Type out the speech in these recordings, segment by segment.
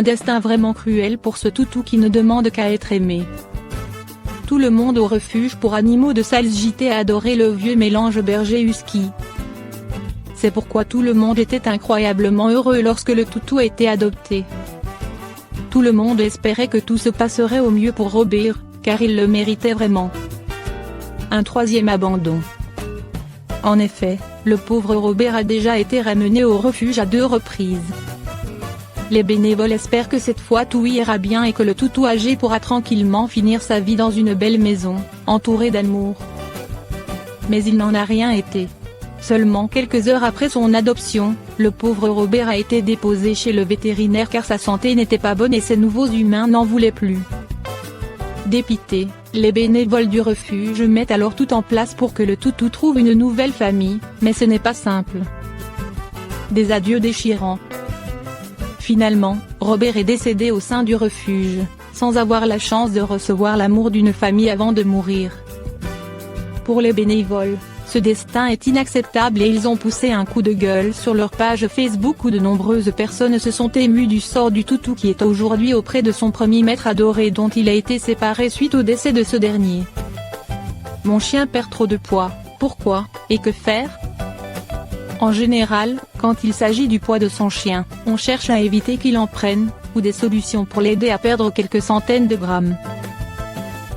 Un destin vraiment cruel pour ce toutou qui ne demande qu'à être aimé. Tout le monde au refuge pour animaux de Salzgitter a adoré le vieux mélange berger-husky. C'est pourquoi tout le monde était incroyablement heureux lorsque le toutou a été adopté. Tout le monde espérait que tout se passerait au mieux pour Robert, car il le méritait vraiment. Un troisième abandon. En effet, le pauvre Robert a déjà été ramené au refuge à 2 reprises. Les bénévoles espèrent que cette fois tout ira bien et que le toutou âgé pourra tranquillement finir sa vie dans une belle maison, entouré d'amour. Mais il n'en a rien été. Seulement quelques heures après son adoption, le pauvre Robert a été déposé chez le vétérinaire car sa santé n'était pas bonne et ses nouveaux humains n'en voulaient plus. Dépités, les bénévoles du refuge mettent alors tout en place pour que le toutou trouve une nouvelle famille, mais ce n'est pas simple. Des adieux déchirants. Finalement, Robert est décédé au sein du refuge, sans avoir la chance de recevoir l'amour d'une famille avant de mourir. Pour les bénévoles, ce destin est inacceptable et ils ont poussé un coup de gueule sur leur page Facebook où de nombreuses personnes se sont émues du sort du toutou qui est aujourd'hui auprès de son premier maître adoré dont il a été séparé suite au décès de ce dernier. Mon chien perd trop de poids, pourquoi, et que faire ? En général, quand il s'agit du poids de son chien, on cherche à éviter qu'il en prenne, ou des solutions pour l'aider à perdre quelques centaines de grammes.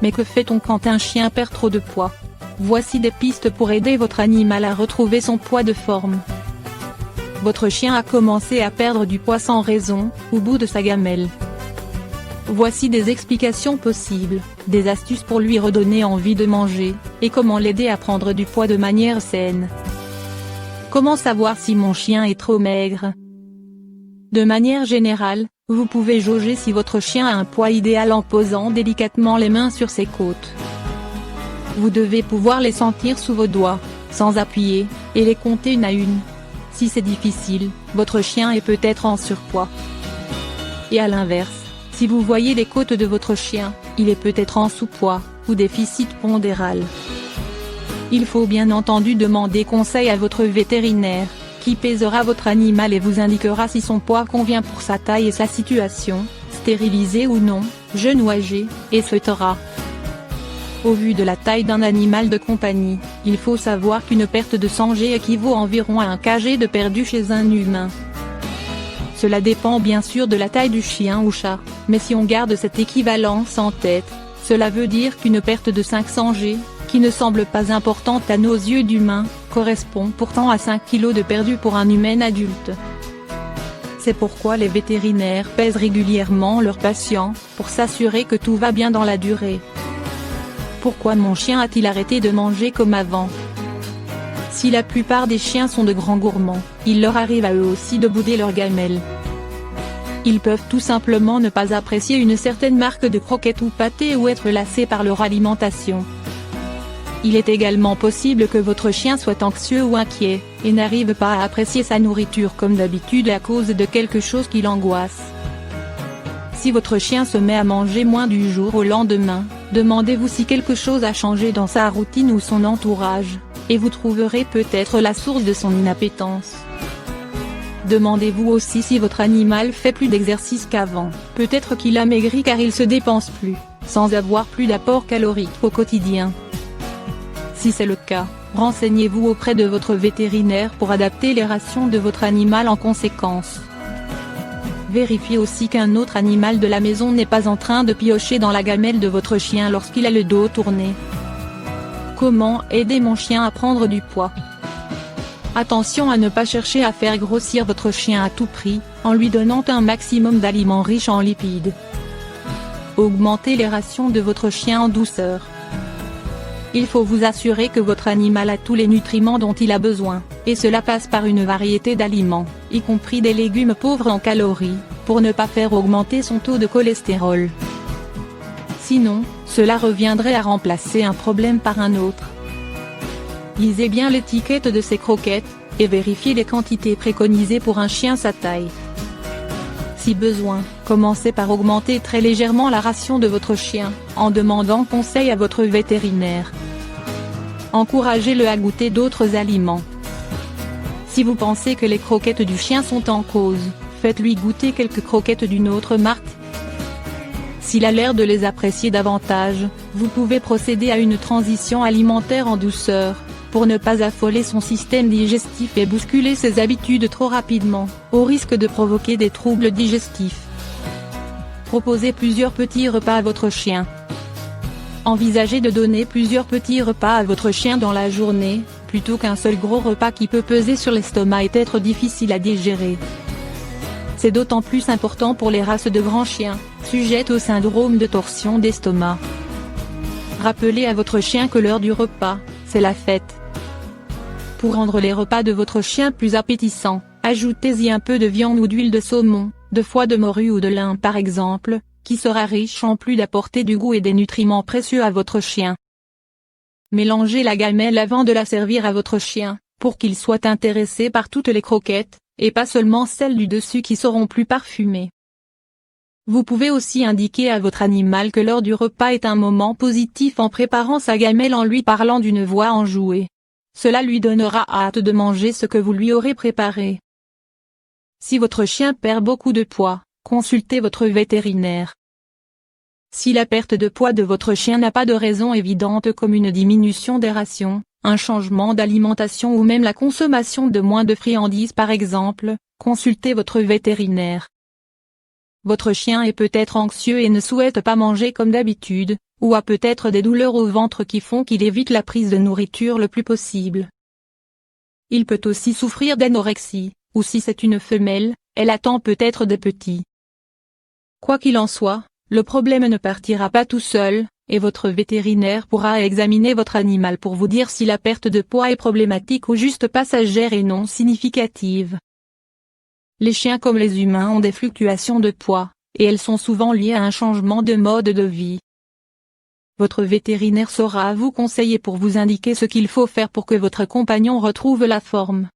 Mais que fait-on quand un chien perd trop de poids ? Voici des pistes pour aider votre animal à retrouver son poids de forme. Votre chien a commencé à perdre du poids sans raison, au bout de sa gamelle. Voici des explications possibles, des astuces pour lui redonner envie de manger, et comment l'aider à prendre du poids de manière saine. Comment savoir si mon chien est trop maigre ? De manière générale, vous pouvez jauger si votre chien a un poids idéal en posant délicatement les mains sur ses côtes. Vous devez pouvoir les sentir sous vos doigts, sans appuyer, et les compter une à une. Si c'est difficile, votre chien est peut-être en surpoids. Et à l'inverse, si vous voyez les côtes de votre chien, il est peut-être en sous-poids, ou déficit pondéral. Il faut bien entendu demander conseil à votre vétérinaire, qui pèsera votre animal et vous indiquera si son poids convient pour sa taille et sa situation, stérilisé ou non, jeune ou âgé, etc. Au vu de la taille d'un animal de compagnie, il faut savoir qu'une perte de 100 g équivaut environ à 1 kg de perdu chez un humain. Cela dépend bien sûr de la taille du chien ou chat, mais si on garde cette équivalence en tête, cela veut dire qu'une perte de 500 g, qui ne semble pas importante à nos yeux d'humains, correspond pourtant à 5 kg de perdu pour un humain adulte. C'est pourquoi les vétérinaires pèsent régulièrement leurs patients, pour s'assurer que tout va bien dans la durée. Pourquoi mon chien a-t-il arrêté de manger comme avant ? Si la plupart des chiens sont de grands gourmands, il leur arrive à eux aussi de bouder leur gamelle. Ils peuvent tout simplement ne pas apprécier une certaine marque de croquettes ou pâtés ou être lassés par leur alimentation. Il est également possible que votre chien soit anxieux ou inquiet, et n'arrive pas à apprécier sa nourriture comme d'habitude à cause de quelque chose qui l'angoisse. Si votre chien se met à manger moins du jour au lendemain, demandez-vous si quelque chose a changé dans sa routine ou son entourage, et vous trouverez peut-être la source de son inappétence. Demandez-vous aussi si votre animal fait plus d'exercice qu'avant, peut-être qu'il a maigri car il se dépense plus, sans avoir plus d'apport calorique au quotidien. Si c'est le cas, renseignez-vous auprès de votre vétérinaire pour adapter les rations de votre animal en conséquence. Vérifiez aussi qu'un autre animal de la maison n'est pas en train de piocher dans la gamelle de votre chien lorsqu'il a le dos tourné. Comment aider mon chien à prendre du poids ? Attention à ne pas chercher à faire grossir votre chien à tout prix, en lui donnant un maximum d'aliments riches en lipides. Augmentez les rations de votre chien en douceur. Il faut vous assurer que votre animal a tous les nutriments dont il a besoin, et cela passe par une variété d'aliments, y compris des légumes pauvres en calories, pour ne pas faire augmenter son taux de cholestérol. Sinon, cela reviendrait à remplacer un problème par un autre. Lisez bien l'étiquette de ces croquettes, et vérifiez les quantités préconisées pour un chien sa taille. Si besoin, commencez par augmenter très légèrement la ration de votre chien, en demandant conseil à votre vétérinaire. Encouragez-le à goûter d'autres aliments. Si vous pensez que les croquettes du chien sont en cause, faites-lui goûter quelques croquettes d'une autre marque. S'il a l'air de les apprécier davantage, vous pouvez procéder à une transition alimentaire en douceur, pour ne pas affoler son système digestif et bousculer ses habitudes trop rapidement, au risque de provoquer des troubles digestifs. Proposez plusieurs petits repas à votre chien. Envisagez de donner plusieurs petits repas à votre chien dans la journée, plutôt qu'un seul gros repas qui peut peser sur l'estomac et être difficile à digérer. C'est d'autant plus important pour les races de grands chiens, sujettes au syndrome de torsion d'estomac. Rappelez à votre chien que l'heure du repas, c'est la fête. Pour rendre les repas de votre chien plus appétissants, ajoutez-y un peu de viande ou d'huile de saumon, de foie de morue ou de lin par exemple, qui sera riche en plus d'apporter du goût et des nutriments précieux à votre chien. Mélangez la gamelle avant de la servir à votre chien, pour qu'il soit intéressé par toutes les croquettes, et pas seulement celles du dessus qui seront plus parfumées. Vous pouvez aussi indiquer à votre animal que l'heure du repas est un moment positif en préparant sa gamelle en lui parlant d'une voix enjouée. Cela lui donnera hâte de manger ce que vous lui aurez préparé. Si votre chien perd beaucoup de poids, consultez votre vétérinaire. Si la perte de poids de votre chien n'a pas de raison évidente comme une diminution des rations, un changement d'alimentation ou même la consommation de moins de friandises par exemple, consultez votre vétérinaire. Votre chien est peut-être anxieux et ne souhaite pas manger comme d'habitude, ou a peut-être des douleurs au ventre qui font qu'il évite la prise de nourriture le plus possible. Il peut aussi souffrir d'anorexie, ou si c'est une femelle, elle attend peut-être des petits. Quoi qu'il en soit, le problème ne partira pas tout seul, et votre vétérinaire pourra examiner votre animal pour vous dire si la perte de poids est problématique ou juste passagère et non significative. Les chiens comme les humains ont des fluctuations de poids, et elles sont souvent liées à un changement de mode de vie. Votre vétérinaire saura vous conseiller pour vous indiquer ce qu'il faut faire pour que votre compagnon retrouve la forme.